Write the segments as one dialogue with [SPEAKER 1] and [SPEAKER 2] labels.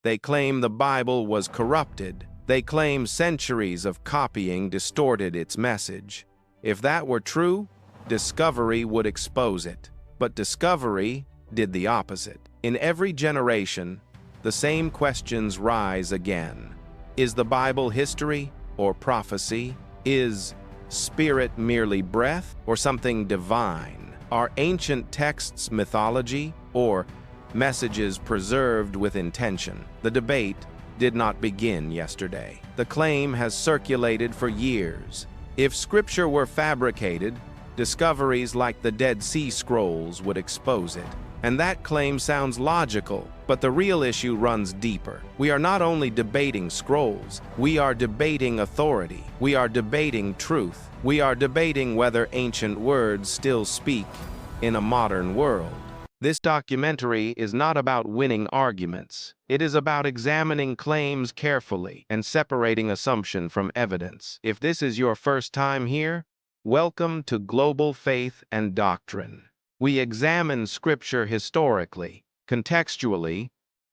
[SPEAKER 1] They claim the Bible was corrupted. They claim centuries of copying distorted its message. If that were true, discovery would expose it. But discovery did the opposite. In every generation, the same questions rise again. Is the Bible history or prophecy? Is spirit merely breath or something divine? Are ancient texts mythology or messages preserved with intention? The debate did not begin yesterday. The claim has circulated for years. If scripture were fabricated, discoveries like the Dead Sea Scrolls would expose it. And that claim sounds logical, but the real issue runs deeper. We are not only debating scrolls, we are debating authority. We are debating truth. We are debating whether ancient words still speak in a modern world. This documentary is not about winning arguments. It is about examining claims carefully and separating assumption from evidence. If this is your first time here, welcome to Global Faith and Doctrine. We examine Scripture historically, contextually,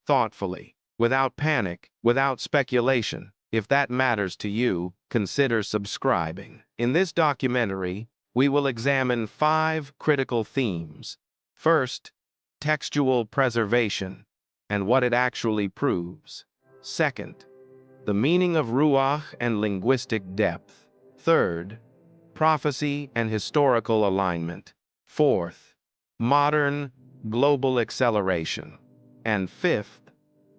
[SPEAKER 1] thoughtfully, without panic, without speculation. If that matters to you, consider subscribing. In this documentary, we will examine 5 critical themes. First, textual preservation and what it actually proves. Second, the meaning of Ruach and linguistic depth. Third, prophecy and historical alignment. Fourth, modern global acceleration. And fifth,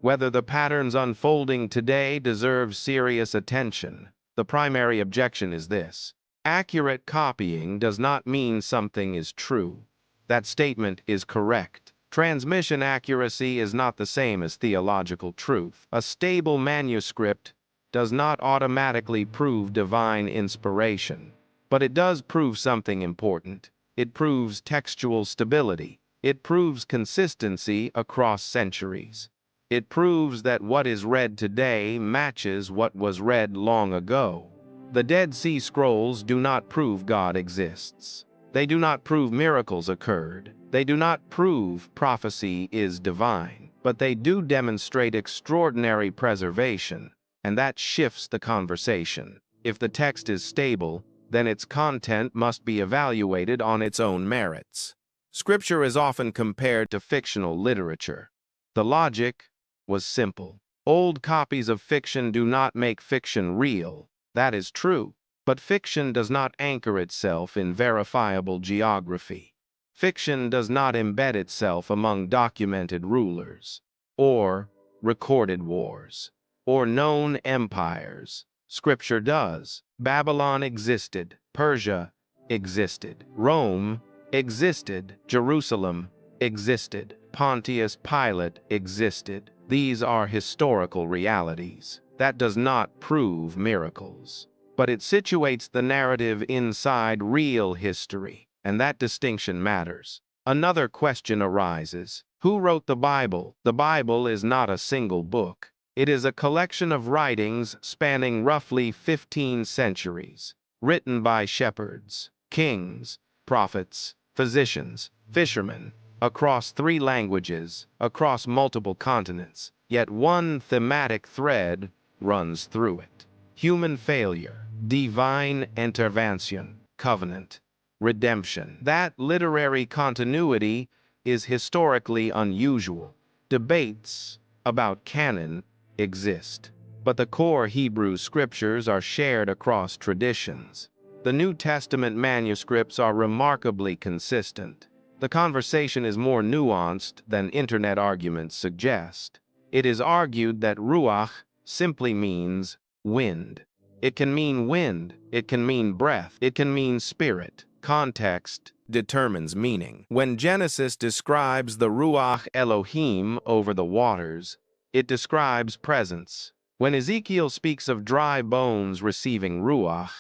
[SPEAKER 1] whether the patterns unfolding today deserve serious attention. The primary objection is this: accurate copying does not mean something is true. That statement is correct. Transmission accuracy is not the same as theological truth. A stable manuscript does not automatically prove divine inspiration, but it does prove something important. It proves textual stability. It proves consistency across centuries. It proves that what is read today matches what was read long ago. The Dead Sea Scrolls do not prove God exists. They do not prove miracles occurred. They do not prove prophecy is divine. But they do demonstrate extraordinary preservation, and that shifts the conversation. If the text is stable, then its content must be evaluated on its own merits. Scripture is often compared to fictional literature. The logic was simple. Old copies of fiction do not make fiction real. That is true. But fiction does not anchor itself in verifiable geography. Fiction does not embed itself among documented rulers, or recorded wars, or known empires. Scripture does. Babylon existed. Persia existed. Rome existed. Jerusalem existed. Pontius Pilate existed. These are historical realities. That does not prove miracles, but it situates the narrative inside real history, and that distinction matters. Another question arises: who wrote the Bible? The Bible is not a single book. It is a collection of writings spanning roughly 15 centuries, written by shepherds, kings, prophets, physicians, fishermen, across 3 languages, across multiple continents. Yet one thematic thread runs through it: human failure, divine intervention, covenant, redemption. That literary continuity is historically unusual. Debates about canon exist, but the core Hebrew scriptures are shared across traditions. The New Testament manuscripts are remarkably consistent. The conversation is more nuanced than internet arguments suggest. It is argued that Ruach simply means wind. It can mean wind, it can mean breath, it can mean spirit. Context determines meaning. When Genesis describes the Ruach Elohim over the waters, it describes presence. When Ezekiel speaks of dry bones receiving Ruach,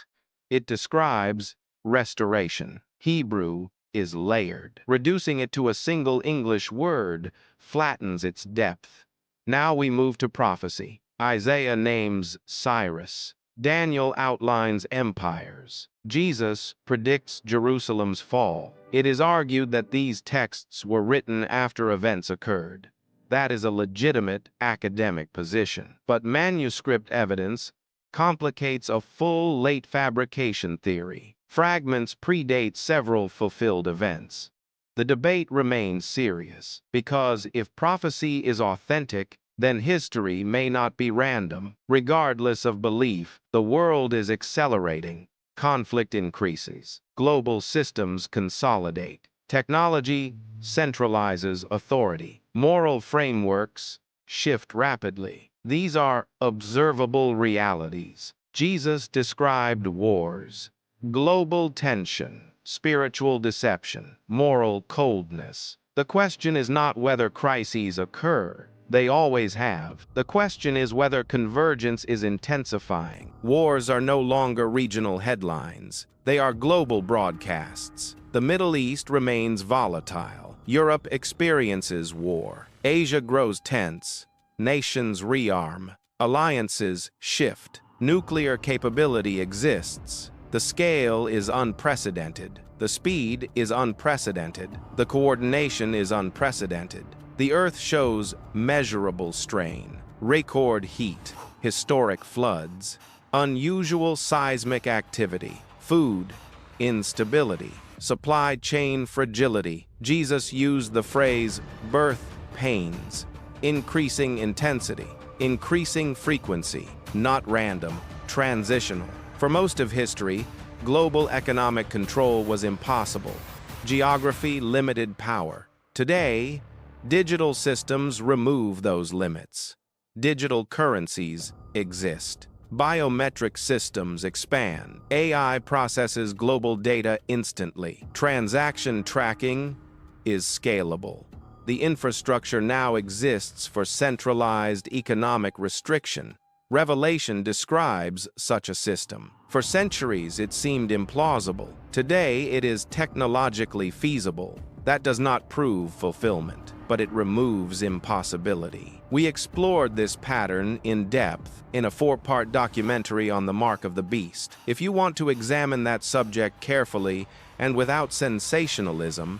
[SPEAKER 1] it describes restoration. Hebrew is layered. Reducing it to a single English word flattens its depth. Now we move to prophecy. Isaiah names Cyrus. Daniel outlines empires. Jesus predicts Jerusalem's fall. It is argued that these texts were written after events occurred. That is a legitimate academic position. But manuscript evidence complicates a full late fabrication theory. Fragments predate several fulfilled events. The debate remains serious, because if prophecy is authentic, then history may not be random. Regardless of belief, the world is accelerating. Conflict increases. Global systems consolidate. Technology centralizes authority. Moral frameworks shift rapidly. These are observable realities. Jesus described wars, global tension, spiritual deception, moral coldness. The question is not whether crises occur. They always have. The question is whether convergence is intensifying. Wars are no longer regional headlines. They are global broadcasts. The Middle East remains volatile. Europe experiences war. Asia grows tense. Nations rearm. Alliances shift. Nuclear capability exists. The scale is unprecedented. The speed is unprecedented. The coordination is unprecedented. The Earth shows measurable strain, record heat, historic floods, unusual seismic activity, food instability, supply chain fragility. Jesus used the phrase birth pains, increasing intensity, increasing frequency, not random, transitional. For most of history, global economic control was impossible. Geography limited power. Today, digital systems remove those limits. Digital currencies exist. Biometric systems expand. AI processes global data instantly. Transaction tracking is scalable. The infrastructure now exists for centralized economic restriction. Revelation describes such a system. For centuries, it seemed implausible. Today, it is technologically feasible. That does not prove fulfillment, but it removes impossibility. We explored this pattern in depth in a 4-part documentary on the Mark of the Beast. If you want to examine that subject carefully and without sensationalism,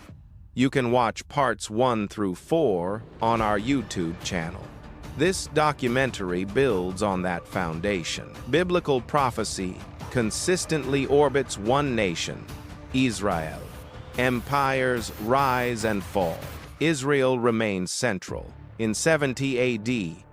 [SPEAKER 1] you can watch parts 1 through 4 on our YouTube channel. This documentary builds on that foundation. Biblical prophecy consistently orbits one nation, Israel. Empires rise and fall. Israel remains central. In 70 AD,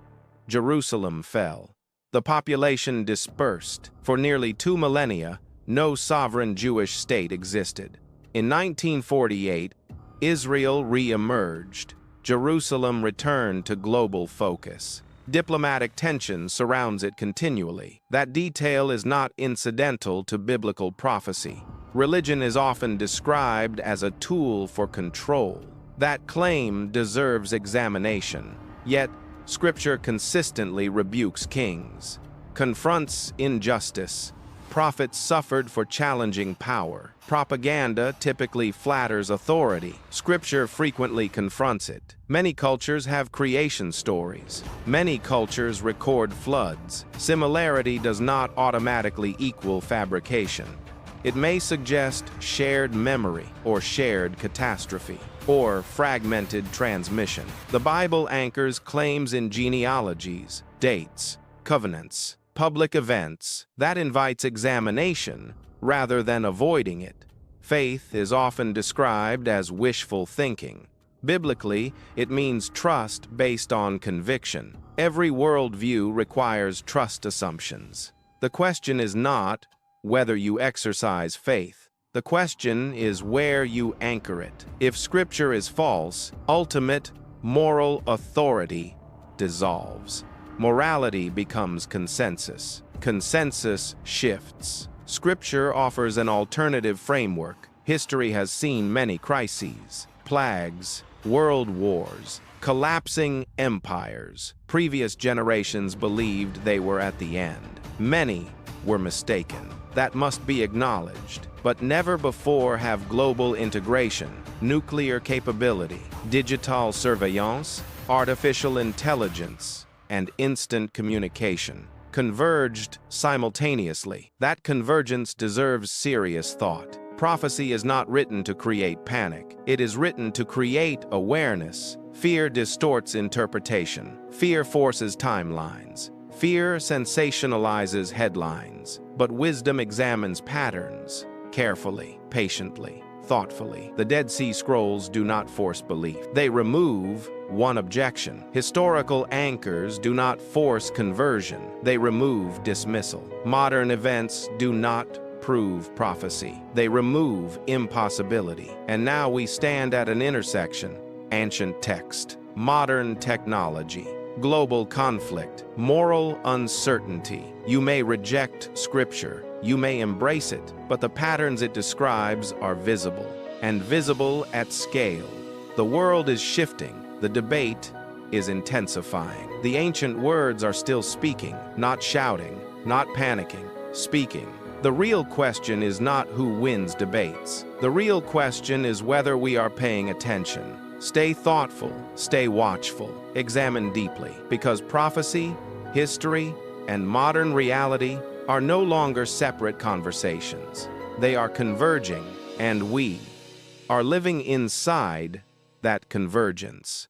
[SPEAKER 1] Jerusalem fell. The population dispersed. For nearly 2 millennia, no sovereign Jewish state existed. In 1948, Israel re-emerged. Jerusalem returned to global focus. Diplomatic tension surrounds it continually. That detail is not incidental to biblical prophecy. Religion is often described as a tool for control. That claim deserves examination. Yet, Scripture consistently rebukes kings, confronts injustice. Prophets suffered for challenging power. Propaganda typically flatters authority. Scripture frequently confronts it. Many cultures have creation stories. Many cultures record floods. Similarity does not automatically equal fabrication. It may suggest shared memory or shared catastrophe or fragmented transmission. The Bible anchors claims in genealogies, dates, covenants, public events. That invites examination rather than avoiding it. Faith is often described as wishful thinking. Biblically, it means trust based on conviction. Every worldview requires trust assumptions. The question is not whether you exercise faith. The question is where you anchor it. If Scripture is false, ultimate moral authority dissolves. Morality becomes consensus. Consensus shifts. Scripture offers an alternative framework. History has seen many crises, plagues, world wars, collapsing empires. Previous generations believed they were at the end. Many were mistaken. That must be acknowledged. But never before have global integration, nuclear capability, digital surveillance, artificial intelligence, and instant communication converged simultaneously. That convergence deserves serious thought. Prophecy is not written to create panic. It is written to create awareness. Fear distorts interpretation. Fear forces timelines. Fear sensationalizes headlines. But wisdom examines patterns carefully, patiently, thoughtfully. The Dead Sea Scrolls do not force belief. They remove one objection. Historical anchors do not force conversion. They remove dismissal. Modern events do not prove prophecy. They remove impossibility. And now we stand at an intersection. Ancient text, modern technology, global conflict, moral uncertainty. You may reject Scripture, you may embrace it, but the patterns it describes are visible, and visible at scale. The world is shifting, the debate is intensifying. The ancient words are still speaking, not shouting, not panicking, speaking. The real question is not who wins debates. The real question is whether we are paying attention. Stay thoughtful, stay watchful, examine deeply, because prophecy, history, and modern reality are no longer separate conversations. They are converging, and we are living inside that convergence.